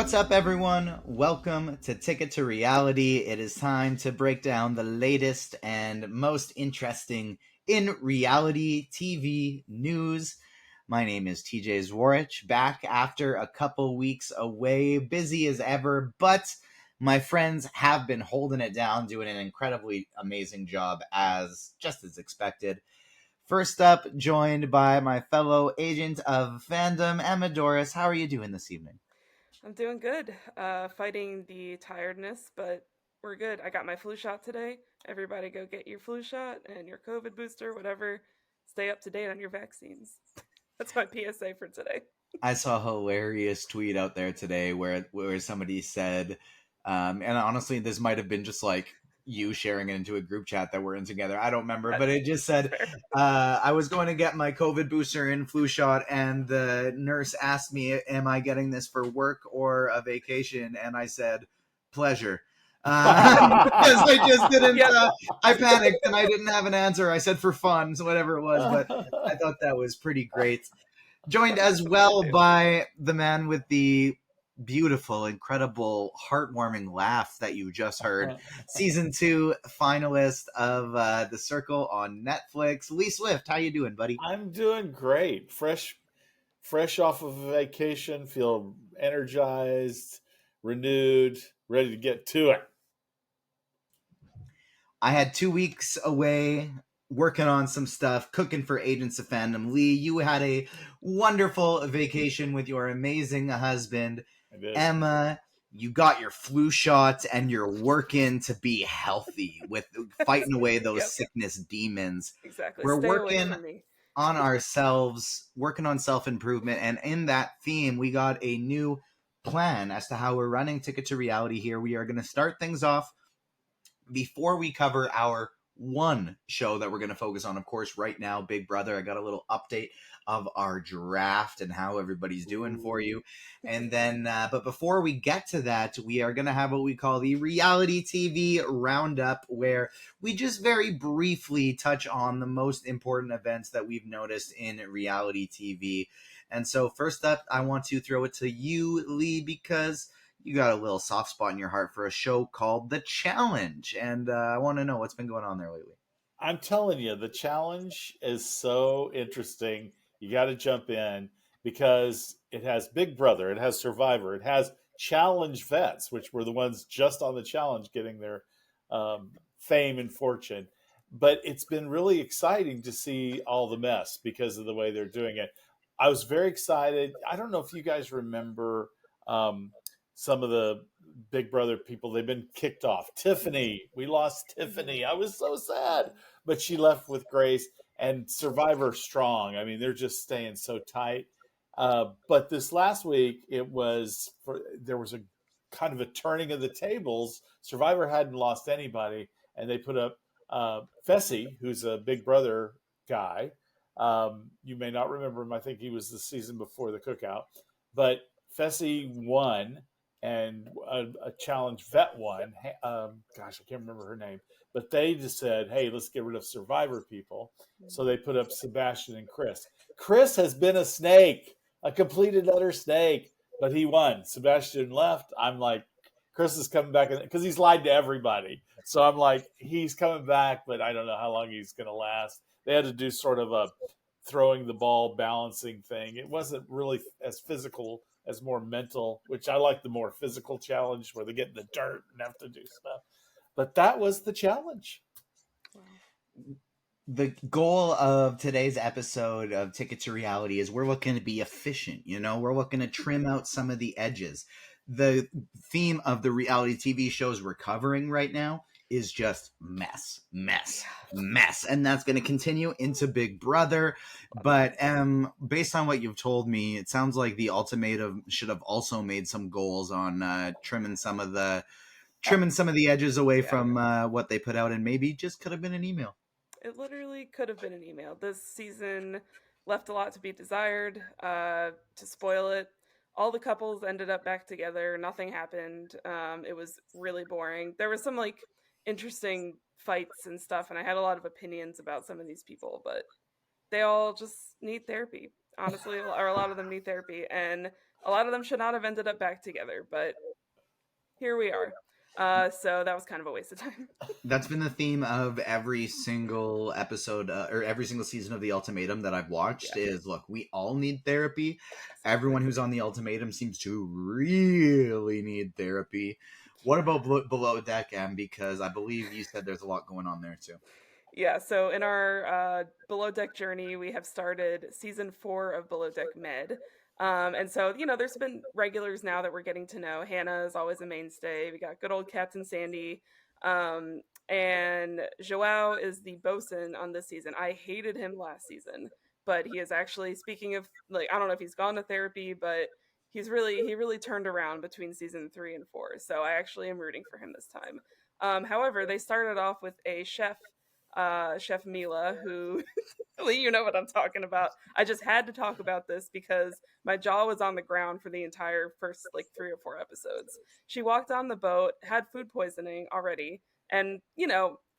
What's up, everyone? Welcome to Ticket to Reality. It is time to break down the latest and most interesting in reality TV news. My name is TJ Zwarych, back after a couple weeks away, busy as ever, but my friends have been holding it down, doing an incredibly amazing job just as expected. First up, joined by my fellow agent of fandom, Emma Dorris. How are you doing this evening? I'm doing good. Fighting the tiredness, but we're good. I got my flu shot today. Everybody go get your flu shot and your COVID booster, whatever. Stay up to date on your vaccines. That's my PSA for today. I saw a hilarious tweet out there today where somebody said, and honestly, this might have been just like you sharing it into a group chat that we're in together. I don't remember, but it just That's said, fair. I was going to get my COVID booster and flu shot, and the nurse asked me, "Am I getting this for work or a vacation?" And I said, "Pleasure." Because I just didn't. Yep. I panicked and I didn't have an answer. I said for fun, so whatever it was, but I thought that was pretty great. Joined as That's what I well do. by the man with the beautiful, incredible, heartwarming laugh that you just heard. Season 2 finalist of The Circle on Netflix. Lee Swift, how you doing, buddy? I'm doing great. Fresh off of a vacation, feel energized, renewed, ready to get to it. I had 2 weeks away working on some stuff, cooking for Agents of Fandom. Lee, you had a wonderful vacation with your amazing husband. I did. Emma, you got your flu shot and you're working to be healthy with fighting away those Yep. sickness demons. Exactly. We're Stay away working from me. on ourselves, working on self improvement. And in that theme, we got a new plan as to how we're running Ticket to Reality here. We are going to start things off before we cover our one show that we're going to focus on. Of course, right now, Big Brother, I got a little update of our draft and how everybody's doing for you. And then, but before we get to that, we are going to have what we call the reality TV roundup, where we just very briefly touch on the most important events that we've noticed in reality TV. And so, first up, I want to throw it to you, Lee, because you got a little soft spot in your heart for a show called The Challenge. And I want to know what's been going on there lately. I'm telling you, the challenge is so interesting. You got to jump in because it has Big Brother, it has Survivor, it has challenge vets, which were the ones just on the challenge getting their fame and fortune. But it's been really exciting to see all the mess because of the way they're doing it. I was very excited. I don't know if you guys remember um, some of the Big Brother people. They've been kicked off. Tiffany, we lost Tiffany. I was so sad, but she left with grace. And Survivor strong. I mean, they're just staying so tight. But this last week, there was a kind of a turning of the tables. Survivor hadn't lost anybody, and they put up Fessy, who's a Big Brother guy. You may not remember him. I think he was the season before the cookout. But Fessy won, and a challenge vet won. Gosh, I can't remember her name. But they just said, hey, let's get rid of Survivor people. So they put up Sebastian and Chris. Chris has been a snake, a completed utter snake, but he won. Sebastian left. I'm like, Chris is coming back because he's lied to everybody. So I'm like, he's coming back, but I don't know how long he's going to last. They had to do sort of a throwing the ball balancing thing. It wasn't really as physical as more mental, which I like the more physical challenge where they get in the dirt and have to do stuff. But that was the challenge. Wow. The goal of today's episode of Ticket to Reality is we're looking to be efficient, we're looking to trim out some of the edges. The theme of the reality TV shows we're covering right now is just mess, mess, mess. And that's going to continue into Big Brother. But based on what you've told me, it sounds like the ultimatum should have also made some goals on trimming some of the edges away Yeah. from what they put out, and maybe just could have been an email. It literally could have been an email. This season left a lot to be desired. To spoil it, all the couples ended up back together. Nothing happened. It was really boring. There was some like interesting fights and stuff, and I had a lot of opinions about some of these people, but they all just need therapy. Honestly, or a lot of them need therapy. And A lot of them should not have ended up back together, but here we are. So that was kind of a waste of time. That's been the theme of every single episode or every single season of The Ultimatum that I've watched. Yeah. Is look, we all need therapy. Exactly. Everyone who's on The Ultimatum seems to really need therapy. What about Below Deck, M? Because I believe you said there's a lot going on there too. Yeah, so in our Below Deck journey, we have started season 4 of Below Deck Med. And so, there's been regulars now that we're getting to know. Hannah is always a mainstay. We got good old Captain Sandy. And Joao is the bosun on this season. I hated him last season, but he is actually, speaking of, like, I don't know if he's gone to therapy, but he really turned around between season 3 and 4. So I actually am rooting for him this time. However, they started off with a Chef Mila, who you know what I'm talking about. I just had to talk about this because my jaw was on the ground for the entire first like 3 or 4 episodes. She walked on the boat, had food poisoning already, and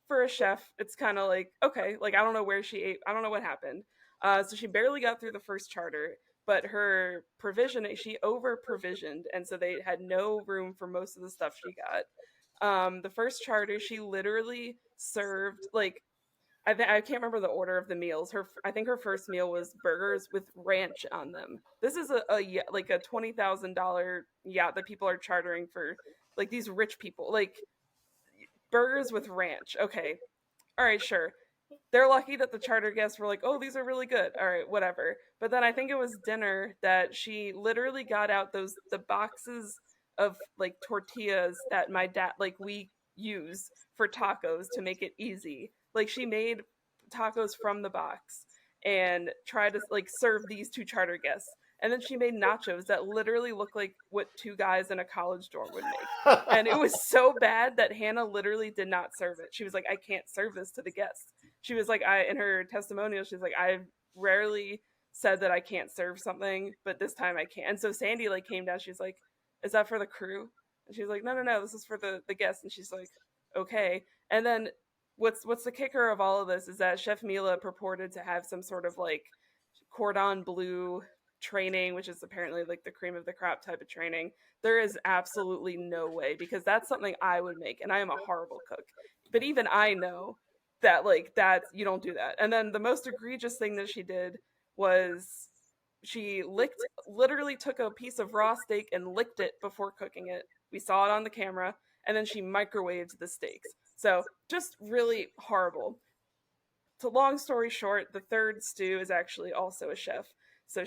for a chef, it's kind of like, okay, like I don't know where she ate, I don't know what happened. So she barely got through the first charter, but her provisioning, she over provisioned, and so they had no room for most of the stuff she got. The first charter, she literally served like I can't remember the order of the meals. I think her first meal was burgers with ranch on them. This is like a $20,000 yacht that people are chartering for, like these rich people. Like burgers with ranch. Okay, all right, sure. They're lucky that the charter guests were like, "Oh, these are really good." All right, whatever. But then I think it was dinner that she literally got out the boxes of like tortillas that my dad like we use for tacos to make it easy. Like she made tacos from the box and tried to like serve these 2 charter guests. And then she made nachos that literally look like what 2 guys in a college dorm would make. And it was so bad that Hannah literally did not serve it. She was like, "I can't serve this to the guests." She was like, in her testimonial, she's like, "I've rarely said that I can't serve something, but this time I can." And so Sandy like came down, she's like, "Is that for the crew?" And she's like, "No, this is for the guests." And she's like, "Okay." And then what's the kicker of all of this is that Chef Mila purported to have some sort of like cordon bleu training, which is apparently like the cream of the crop type of training. There is absolutely no way, because that's something I would make, and I am a horrible cook. But even I know that like that you don't do that. And then the most egregious thing that she did was she literally took a piece of raw steak and licked it before cooking it. We saw it on the camera, and then she microwaved the steaks. So just really horrible. To long story short, the third stew is actually also a chef. So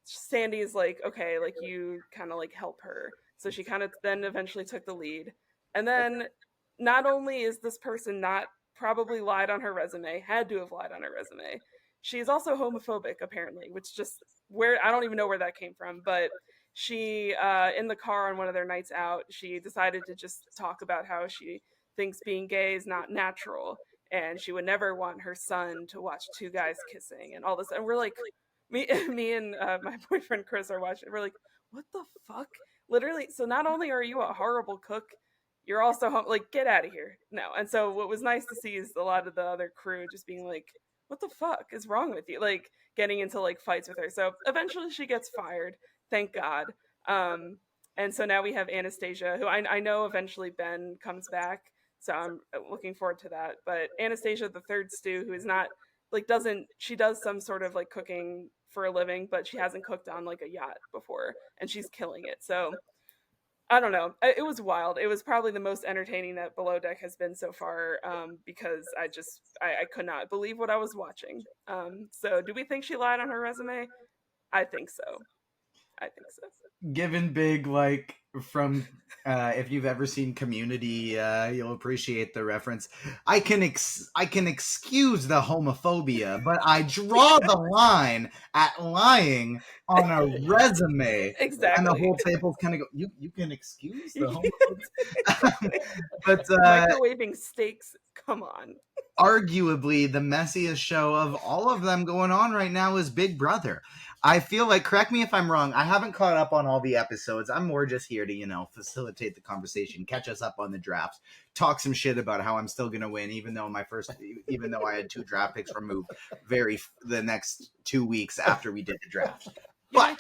Sandy's like, okay, like you kind of like help her. So she kind of then eventually took the lead. And then not only is this person not probably lied on her resume, had to have lied on her resume, she is also homophobic apparently, which just where I don't even know where that came from, but she in the car on one of their nights out, she decided to just talk about how she thinks being gay is not natural, and she would never want her son to watch 2 guys kissing and all this. And we're like, me and my boyfriend Chris are watching. We're like, what the fuck? Literally. So not only are you a horrible cook, you're also like, get out of here. No. And so what was nice to see is a lot of the other crew just being like, what the fuck is wrong with you? Like getting into like fights with her. So eventually she gets fired. Thank God. And so now we have Anastasia, who I know eventually Ben comes back. So I'm looking forward to that. But Anastasia, the third stew, who is not like she does some sort of like cooking for a living, but she hasn't cooked on like a yacht before, and she's killing it. So I don't know. It was wild. It was probably the most entertaining that Below Deck has been so far, because I could not believe what I was watching. So do we think she lied on her resume? I think so. I think so. Given big like from if you've ever seen Community, you'll appreciate the reference. I can excuse the homophobia, but I draw the line at lying on a resume. Exactly. And the whole table's kind of go, you can excuse the homophobia. Exactly. But microwaving steaks, come on. Arguably the messiest show of all of them going on right now is Big Brother. I feel like, correct me if I'm wrong, I haven't caught up on all the episodes. I'm more just here to, facilitate the conversation, catch us up on the drafts, talk some shit about how I'm still going to win, even though I had 2 draft picks removed the next 2 weeks after we did the draft. You might.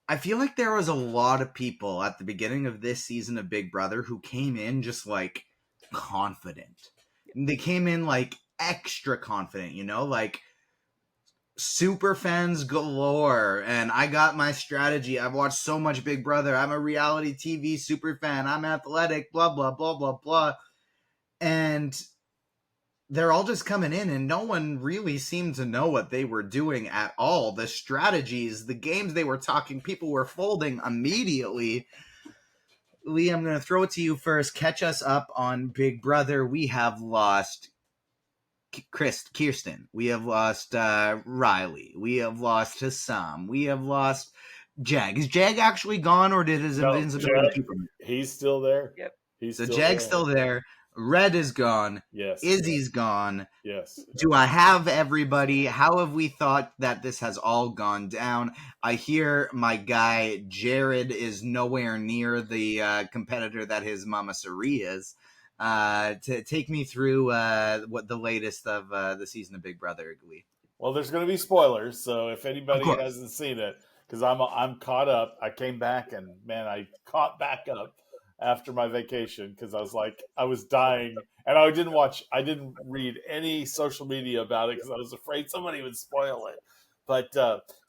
I feel like there was a lot of people at the beginning of this season of Big Brother who came in just like confident. They came in like extra confident, you know, like super fans galore. And I got my strategy. I've watched so much Big Brother. I'm a reality TV super fan. I'm athletic, blah, blah, blah, blah, blah. And they're all just coming in, and no one really seemed to know what they were doing at all. The strategies, the games they were talking, people were folding immediately. Lee, I'm going to throw it to you first. Catch us up on Big Brother. We have lost Kirsten. We have lost Riley. We have lost Hassam. We have lost Jag. Is Jag actually gone, or did his invincibility keep him? He's still there. Yep. He's So still Jag's there. still there. Red is gone. Yes. Izzy's gone. Yes. Do I have everybody? How have we thought that this has all gone down? I hear my guy Jared is nowhere near the competitor that his mama Sari is. To take me through what the latest of the season of Big Brother, Glee. Well, there's going to be spoilers, so if anybody hasn't seen it, because I'm caught up. I came back and man, I caught back up after my vacation because I was dying, and I didn't read any social media about it because I was afraid somebody would spoil it. But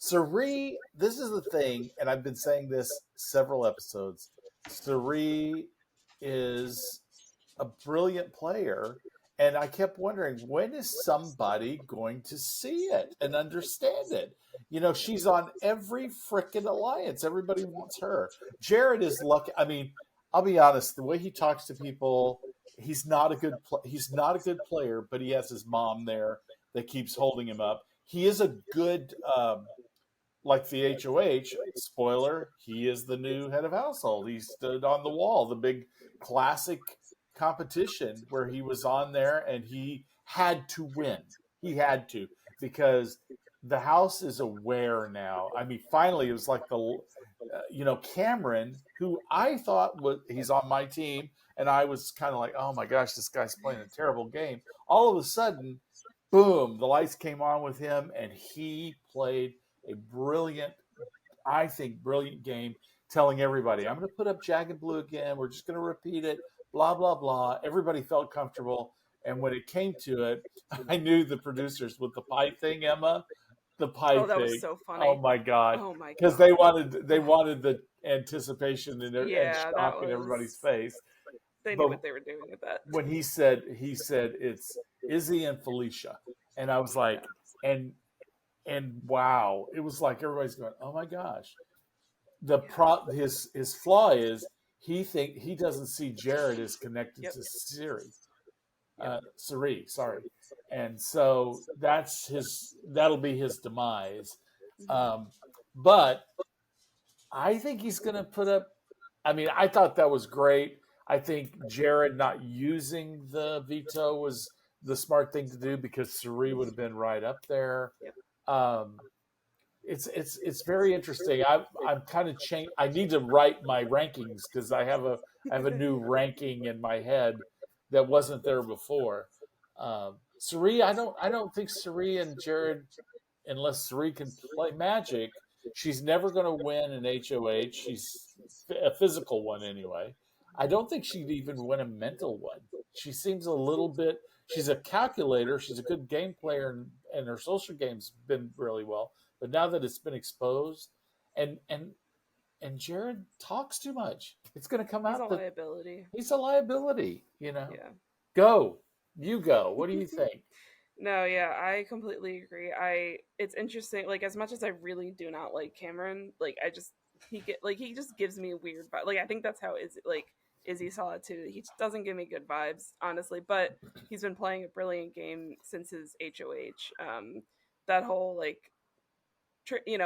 Sari, this is the thing, and I've been saying this several episodes. Sari is a brilliant player, and I kept wondering, when is somebody going to see it and understand it? You know, she's on every frickin' alliance. Everybody wants her. Jared is lucky. I mean, I'll be honest. The way he talks to people, he's not a good player, but he has his mom there that keeps holding him up. He is a good, like the HOH. Spoiler: he is the new head of household. He stood on the wall, the big classic competition where he was on there and he had to win. He had to, because the house is aware now. I mean, finally, it was like Cameron, who I thought he's on my team, and I was kind of like, oh my gosh, this guy's playing a terrible game. All of a sudden, boom, the lights came on with him, and he played a brilliant game, telling everybody, I'm going to put up Jag and Blue again. We're just going to repeat it, blah, blah, blah. Everybody felt comfortable. And when it came to it, I knew the producers with the pie thing, Emma, the pie thing. Oh, that was so funny. Oh my God. Oh my God. Because they wanted the anticipation and shock in everybody's face. They knew what they were doing with that. When he said it's Izzy and Felicia. And I was like, and wow, it was like everybody's going, oh my gosh. His flaw is he doesn't see Jared as connected to Siri. Sari, sorry. And so that'll be his demise. But I think he's going to put up, I mean, I thought that was great. I think Jared not using the veto was the smart thing to do because Sari would have been right up there. It's very interesting. I'm kind of changed. I need to write my rankings because I have a new ranking in my head that wasn't there before. Sari, I don't think Sari and Jared, unless Sari can play magic, she's never going to win an HOH. She's a physical one anyway. I don't think she'd even win a mental one. She seems a little bit. She's a calculator. She's a good game player, and her social game's been really well. But now that it's been exposed, and Jared talks too much, it's going to come out. He's a liability. He's a liability. You know. Yeah. You go. What do you think? No, yeah, I completely agree. It's interesting. Like, as much as I really do not like Cameron, like he just gives me a weird vibe. Like, I think that's how Izzy saw it too. He doesn't give me good vibes, honestly. But he's been playing a brilliant game since his HOH. That whole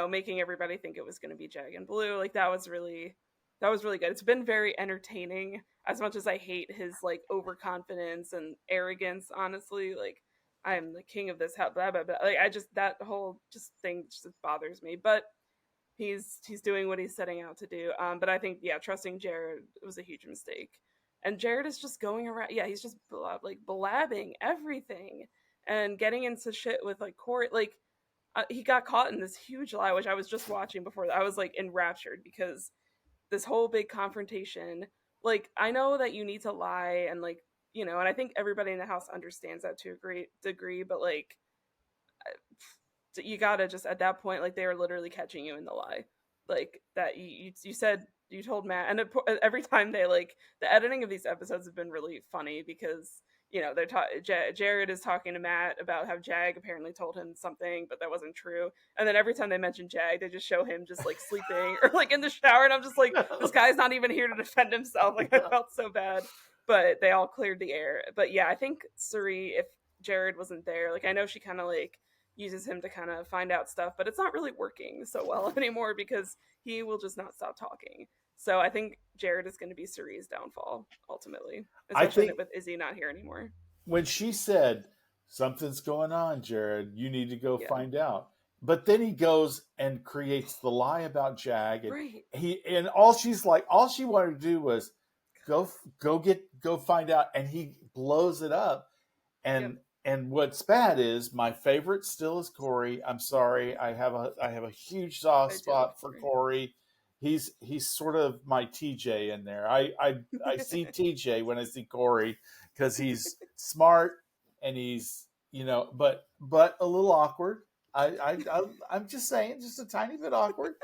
making everybody think it was going to be Jag and Blue, like that was really good. It's been very entertaining. As much as I hate his overconfidence and arrogance, honestly, I am the king of this house, blah blah blah. That whole thing just bothers me. But he's doing what he's setting out to do. But I think trusting Jared was a huge mistake. And Jared is just going around. Yeah, he's just blabbing everything and getting into shit with Corey. he got caught in this huge lie, which I was just watching before. I was like enraptured because this whole big confrontation. Like, I know that you need to lie, and like, you know, and I think everybody in the house understands that to a great degree, but like, you gotta just at that point, like, they are literally catching you in the lie, like that you said you told Matt, and every time they like the editing of these episodes have been really funny because you know they're Jared is talking to Matt about how Jag apparently told him something, but that wasn't true, and then every time they mention Jag, they just show him just like sleeping or like in the shower, and I'm just like, this guy's not even here to defend himself. Like, I felt so bad, but they all cleared the air. But yeah, I think Suri, if Jared wasn't there, like I know she kind of like uses him to kind of find out stuff, but it's not really working so well anymore because he will just not stop talking. So I think Jared is going to be Suri's downfall ultimately, I especially think with Izzy not here anymore. when she said, something's going on, Jared, you need to go Yeah. find out. But then he goes and creates the lie about Jag, and Right. all she wanted to do was go find out, and he blows it up. Yep. And what's bad is my favorite still is Corey. I'm sorry, I have a huge soft I do love spot for Corey. He's sort of my TJ in there. I see TJ when I see Corey because he's smart and he's, but a little awkward. I'm just saying, just a tiny bit awkward.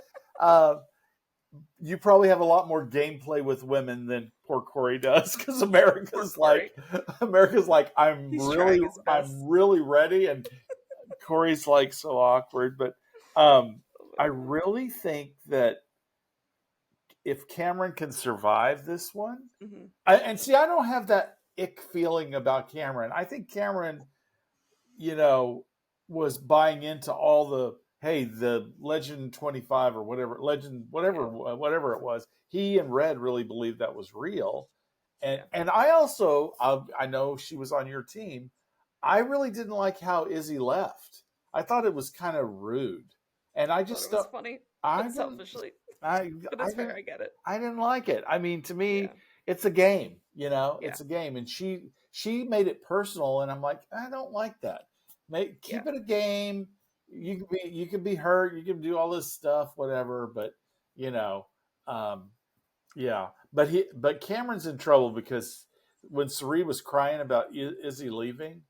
You probably have a lot more gameplay with women than poor Corey does because America's like I'm He's trying his best. really ready, and Corey's like so awkward. But I really think that if Cameron can survive this one, Mm-hmm. and see, I don't have that ick feeling about Cameron. I think Cameron, was buying into all the Legend 25 or whatever whatever it was. He and Red really believed that was real, and I also I know she was on your team. I really didn't like how Izzy left. I thought it was kind of rude, and I just thought it was funny, I but didn't. selfishly. I But I that's fair. didn't. I get it. I didn't like it. I mean, to Yeah. me, it's a game. Yeah. It's a game, and she made it personal, and I'm like, I don't like that. Keep it a game. You can be hurt. You can do all this stuff, whatever. But um, yeah. But Cameron's in trouble because when Sari was crying about Izzy leaving,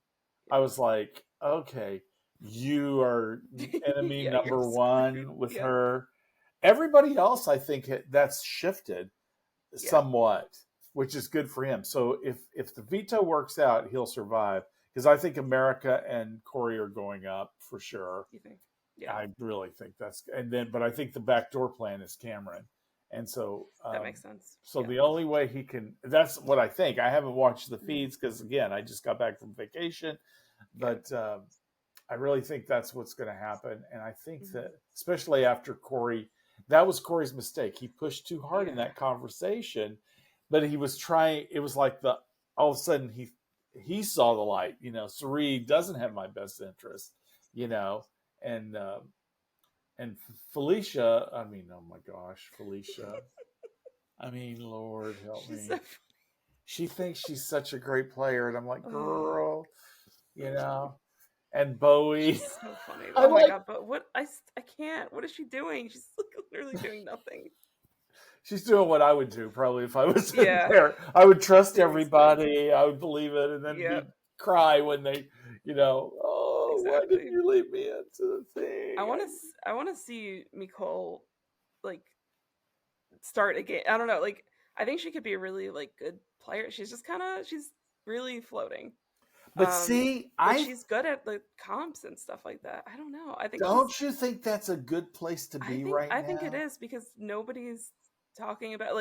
I was like, okay, you are enemy Yeah, you're number screwed. one with Yeah. her. Everybody else, I think that's shifted somewhat, which is good for him. So if the veto works out, he'll survive because I think America and Corey are going up for sure. You think? Yeah. I really think but I think the backdoor plan is Cameron, and so That makes sense. So the only way he can, that's what I think. I haven't watched the Mhm. feeds because again, I just got back from vacation, but I really think that's what's going to happen. And I think that especially after Corey, that was Corey's mistake. He pushed too hard in that conversation, but he was trying. It was like all of a sudden he saw the light. Sari doesn't have my best interest. And Felicia. I mean, oh my gosh, Felicia. I mean, Lord help me. So She thinks she's such a great player, and I'm like, girl, And Bowie. She's so funny. Oh my god! But what I can't. What is she doing? She's like literally doing nothing. She's doing what I would do probably if I was in Yeah. there. I would trust Seriously. everybody. I would believe it, and then cry when they, why didn't you leave me into the thing? I want to see Nicole like start again. I don't know. Like, I think she could be a really like good player. She's really floating. But see, she's good at the comps and stuff like that. I don't know. I think. Don't you think that's a good place to be right now? I think it is because nobody's talking about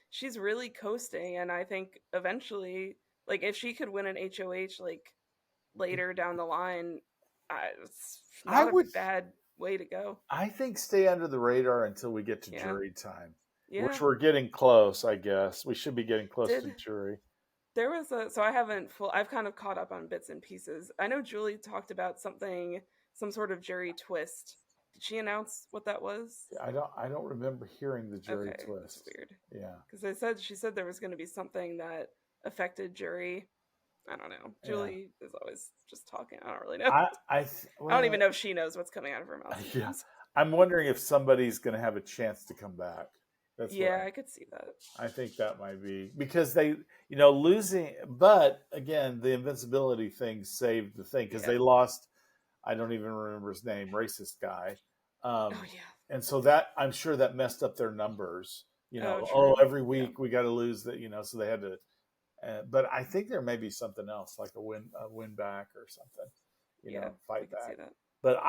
she's really coasting, and I think eventually, like if she could win an HOH like later down the line, it's not a bad way to go. I think stay under the radar until we get to jury time, which we're getting close. I guess we should be getting close to jury. There was I've kind of caught up on bits and pieces. I know Julie talked about some sort of jury twist. Did she announce what that was? I don't remember hearing the jury twist. That's weird. Yeah. Because she said there was going to be something that affected jury. I don't know. Yeah. Julie is always just talking. I don't really know. I don't even know if she knows what's coming out of her mouth. Yeah, I'm wondering if somebody's going to have a chance to come back. That's I could see that. I think that might be because they, losing. But again, the invincibility thing saved the thing because they lost. I don't even remember his name, racist guy. And so that I'm sure that messed up their numbers. Every week we got to lose that. So they had to. But I think there may be something else like a win back or something. Fight back. See that. But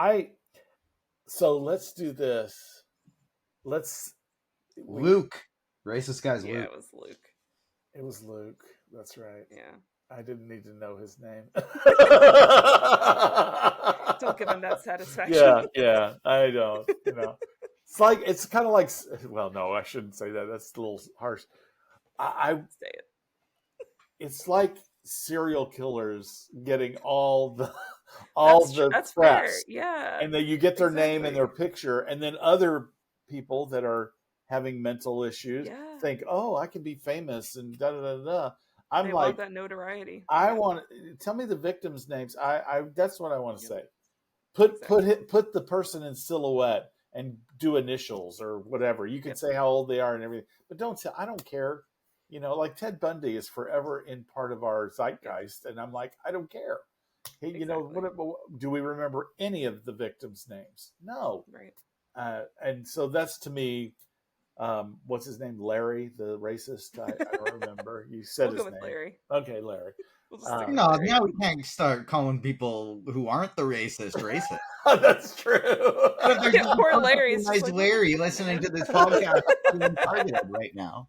so let's do this. Luke. Racist guy's Luke. Yeah, it was Luke. It was Luke. That's right. Yeah. I didn't need to know his name. Don't give him that satisfaction. Yeah. I don't. It's kind of like. Well, no, I shouldn't say that. That's a little harsh. I say it. It's like serial killers getting all the that's press. Fair. Yeah. And then you get their name and their picture, and then other people that are having mental issues think, "Oh, I can be famous," and da da da da. They want that notoriety. I want. Tell me the victims' names. I that's what I want to say. Put the person in silhouette and do initials or whatever. You can say how old they are and everything, but don't say. I don't care. Like Ted Bundy is forever in part of our zeitgeist, and I'm like, I don't care. Hey, do we remember any of the victims' names? No. Right. And so that's to me, what's his name? Larry, the racist. I don't remember. You said his name. With Larry. Okay, Larry. Now we can't start calling people who aren't the racist. That's true. Poor Larry. Larry listening to this podcast being targeted right now.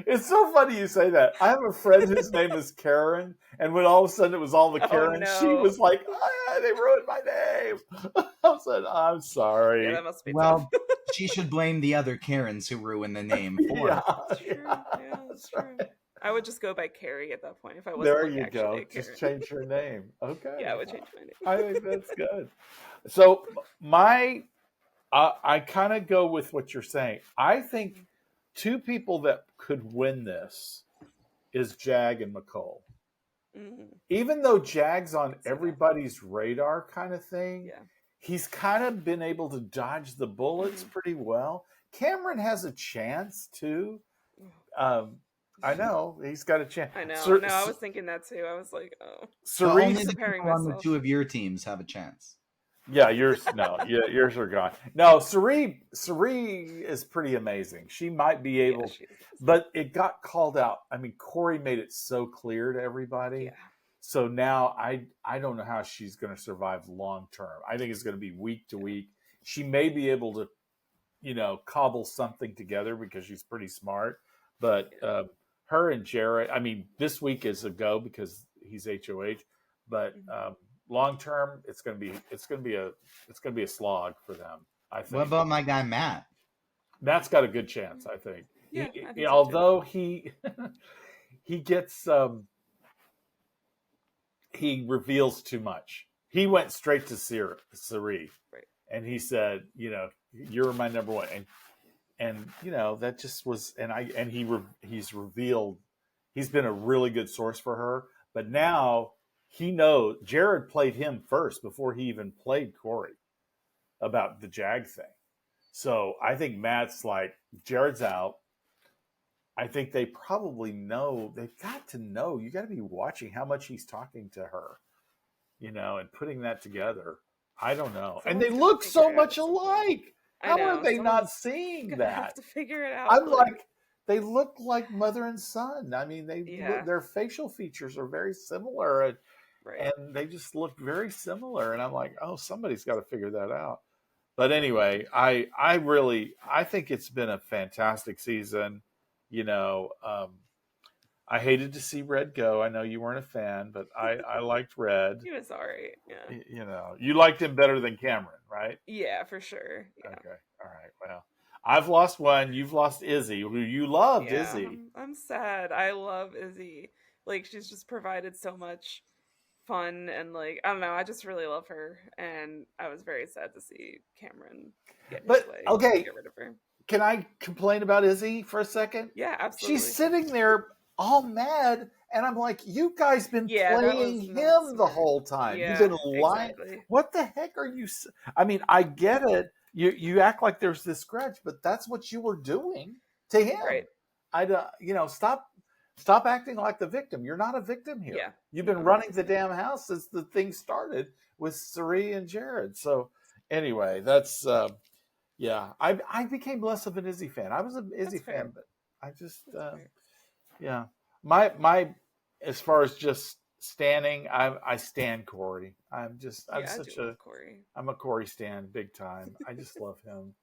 It's so funny you say that. I have a friend whose name is Karen, and when all of a sudden it was all the Karens, she was like, they ruined my name. I said, I'm sorry. Yeah, that must be tough. She should blame the other Karens who ruined the name for her. That's true. Yeah, that's true. I would just go by Carrie at that point if I wasn't. There you go. Just change your name. Okay. Yeah, I would change my name. I think that's good. So I kind of go with what you're saying. I think two people that could win this is Jag and McCall. Mm-hmm. Even though Jag's on everybody's radar kind of thing, he's kind of been able to dodge the bullets pretty well. Cameron has a chance too. I know he's got a chance. I know. I was thinking that too. I was like, oh, only the people on the two of your teams have a chance. Yeah, yours are gone. No, Sari is pretty amazing. She might be able, but it got called out. I mean, Corey made it so clear to everybody. Yeah. So now I don't know how she's going to survive long term. I think it's going to be week to week. She may be able to, cobble something together because she's pretty smart. But her and Jared, I mean, this week is a go because he's HOH. But long term, it's gonna be a slog for them. I think. What about my guy Matt? Matt's got a good chance, I think. Yeah, Although he gets he reveals too much. He went straight to Sari, right. And he said, "You're my number one," and that just was, he's revealed he's been a really good source for her, but now. He knows Jared played him first before he even played Corey about the Jag thing. So I think Matt's like, Jared's out. I think they probably know. They've got to know. You got to be watching how much he's talking to her, and putting that together. I don't know. And they look so much alike. How are they not seeing that? Have to figure it out. I'm like, they look like mother and son. I mean, their facial features are very similar. And they just look very similar. And I'm like, oh, somebody's got to figure that out. But anyway, I think it's been a fantastic season. I hated to see Red go. I know you weren't a fan, but I liked Red. He was all right. Yeah. You liked him better than Cameron, right? Yeah, for sure. Yeah. Okay. All right. Well, I've lost one. You've lost Izzy. You loved Izzy. I'm sad. I love Izzy. Like, she's just provided so much fun and I don't know, I just really love her, and I was very sad to see Cameron get his way. Okay, get rid of her. Can I complain about Izzy for a second? Yeah, absolutely. She's sitting there all mad, and I'm like, you guys been Yeah, that was playing not him the smart. whole time. You've Yeah, been lying. exactly. What the heck are you? I mean, I get it. You act like there's this grudge, but that's what you were doing to Right. him. Stop acting like the victim. You're not a victim here. Yeah. You've No, been running the 100%. damn house since the thing started with Suri and Jared. So anyway, that's yeah. I became less of an Izzy fan. I was an Izzy That's fair. fan, but I just That's fair. yeah. My as far as just standing, I stand Corey. I'm Yeah, I do love Corey. I'm a Corey stan big time. I just love him.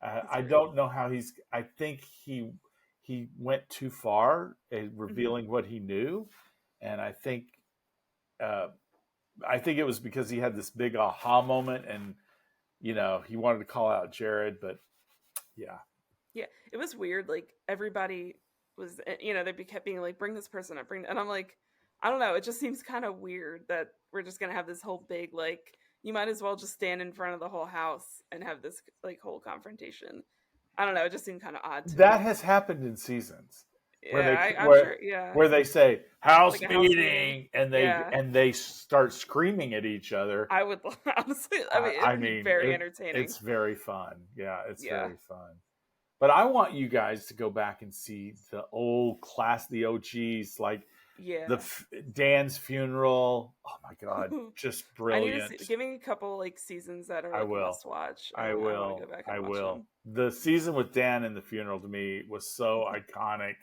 He's I great. don't know how I think he went too far in Mm-hmm. revealing what he knew, and uh, I think it was because he had this big aha moment, and he wanted to call out Jared, but yeah, Yeah, it was weird. Like everybody was, they kept being like, "Bring this person up, and I'm like, I don't know. It just seems kind of weird that we're just gonna have this whole big like. You might as well just stand in front of the whole house and have this like whole confrontation. I don't know. It just seemed kind of odd to that me. has happened in seasons where Yeah, they I'm sure. Yeah, where they say house like a house meeting. meeting and Yeah, they start screaming at each other. I would honestly. I mean, it'd be very entertaining. It's very fun. Yeah, it's Yeah, very fun. But I want you guys to go back and see the old class, the OGs, like yeah. Dan's funeral. Oh my God, just I need to brilliant. give me a couple like seasons that are I like will. must watch. I I want will. to go back I and watch will. them. The season with Dan and the funeral to me was so iconic.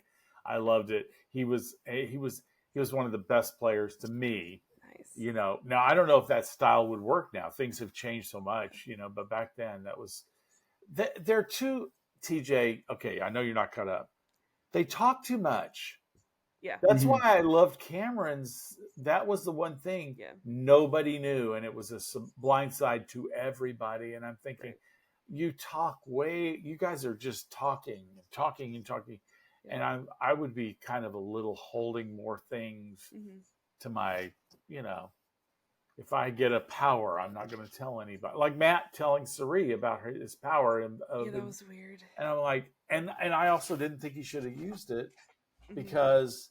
I loved it. He was one of the best players to me. Nice. Now I don't know if that style would work now. Things have changed so much, but back then that was they're too TJ. Okay, I know you're not caught up. They talk too much. Yeah. That's why I loved Cameron's. That was the one thing Yeah. nobody knew, and it was a blind side to everybody. And I'm thinking, Right. you guys are just talking and talking and talking. Yeah. And I would be kind of a little holding more things to my, if I get a power, I'm not going to tell anybody. Like Matt telling Suri about his power. Yeah, that was weird. And I'm like, and I also didn't think he should have used it because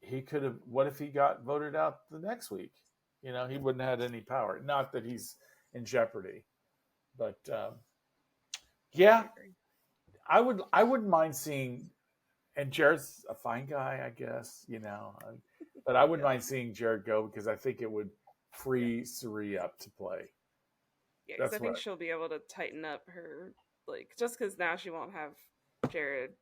he could have. What if he got voted out the next week? He wouldn't have had any power. Not that he's in jeopardy, but yeah, I wouldn't mind seeing. And Jared's a fine guy, I guess, but I wouldn't mind seeing Jared go because I think it would free Suri up to play. Yeah, because I think she'll be able to tighten up her just because now she won't have Jared.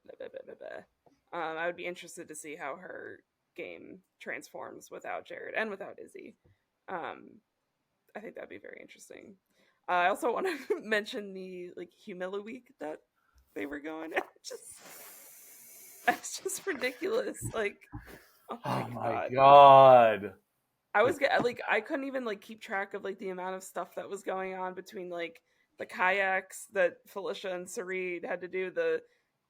I would be interested to see how her game transforms without Jared and without Izzy. I think that'd be very interesting. I also want to mention the Humila week that they were going. It's just ridiculous. Oh my god. I was I couldn't even keep track of the amount of stuff that was going on between the kayaks that Felicia and Sareed had to do, the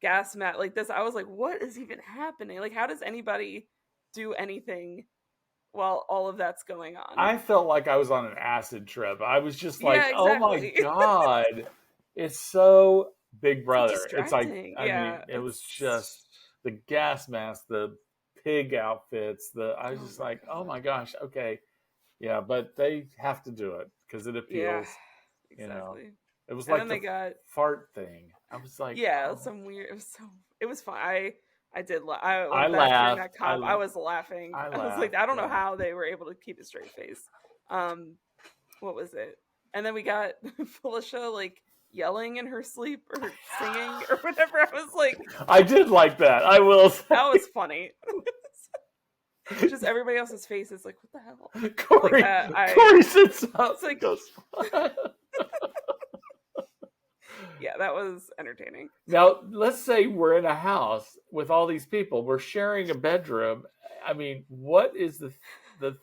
gas mat, this. I was like, what is even happening? How does anybody do anything while all of that's going on? I felt like I was on an acid trip. I was just like, exactly. oh my god. It's so Big Brother. It's like, it was just the gas mask, the pig outfits, I was just like, oh my gosh, okay. Yeah, but they have to do it because it appeals. Yeah, exactly. It was and like the fart thing. I was like, yeah, some weird. It was fun. I did. I laughed. I was laughing. I was like, I don't know how they were able to keep a straight face. What was it? And then we got Felicia yelling in her sleep or singing or whatever. I was like, I did like that. I will say. That was funny. Just everybody else's face is like, what the hell? Corey, Corey sits up. It's goes. Yeah, that was entertaining. Now, let's say we're in a house with all these people. We're sharing a bedroom. I mean, what is the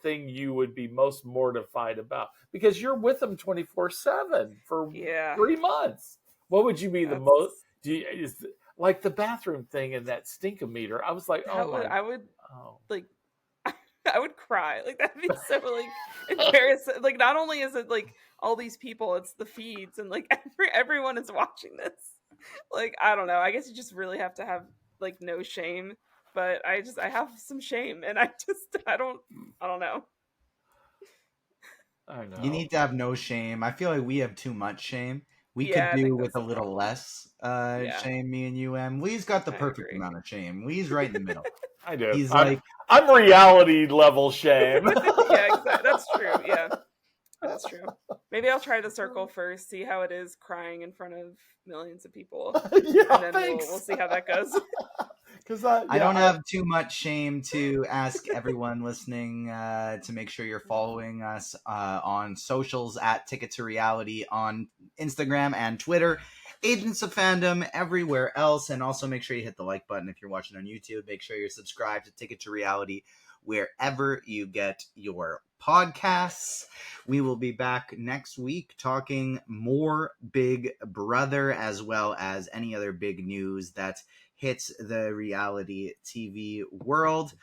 thing you would be most mortified about? Because you're with them 24/7 for 3 months. What would you be the most? Like the bathroom thing and that stinkometer? I was like, I would cry. That'd be so embarrassing. Not only is it all these people, it's the feeds and everyone is watching this. I don't know. I guess you just really have to have no shame but I have some shame, and I don't know. I know. You need to have no shame. I feel like we have too much shame. We could Yeah, I think do that's with a the little problem. less Yeah. shame, me and you, Em. Lee's got the I perfect agree. amount of shame. Lee's right in the middle. I do. He's like, I'm reality level shame. Yeah, exactly. That's true. Yeah, that is true. Maybe I'll try the circle first, see how it is crying in front of millions of people, Yeah, and then thanks. we'll see how that goes. Because I don't have too much shame to ask everyone listening to make sure you're following us on socials at Ticket2Reality on Instagram and Twitter, Agents of Fandom everywhere else, and also make sure you hit the like button if you're watching on YouTube. Make sure you're subscribed to Ticket2Reality wherever you get your podcasts. We will be back next week talking more Big Brother as well as any other big news that hits the reality TV world.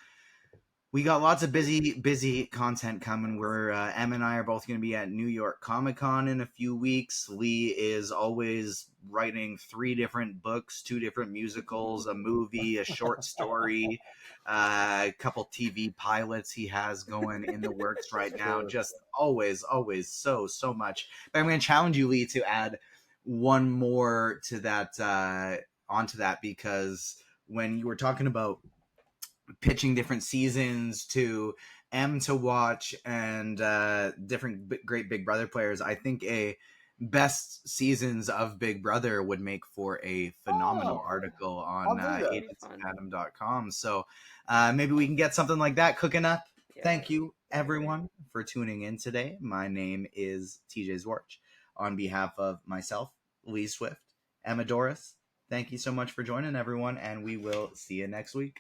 We got lots of busy content coming. We're Em and I are both going to be at New York Comic Con in a few weeks. Lee is always writing 3 different books, 2 different musicals, a movie, a short story, a couple TV pilots he has going in the works right now. Just always so much. But I'm going to challenge you, Lee, to add one more to that onto that, because when you were talking about pitching different seasons to M to watch and different great Big Brother players, I think a best seasons of Big Brother would make for a phenomenal article on agentsofandom.com. So maybe we can get something like that cooking up. Yeah, Thank you, everyone, for tuning in today. My name is TJ Zwarych. On behalf of myself, Lee Swift, Emma Dorris, thank you so much for joining, everyone, and we will see you next week.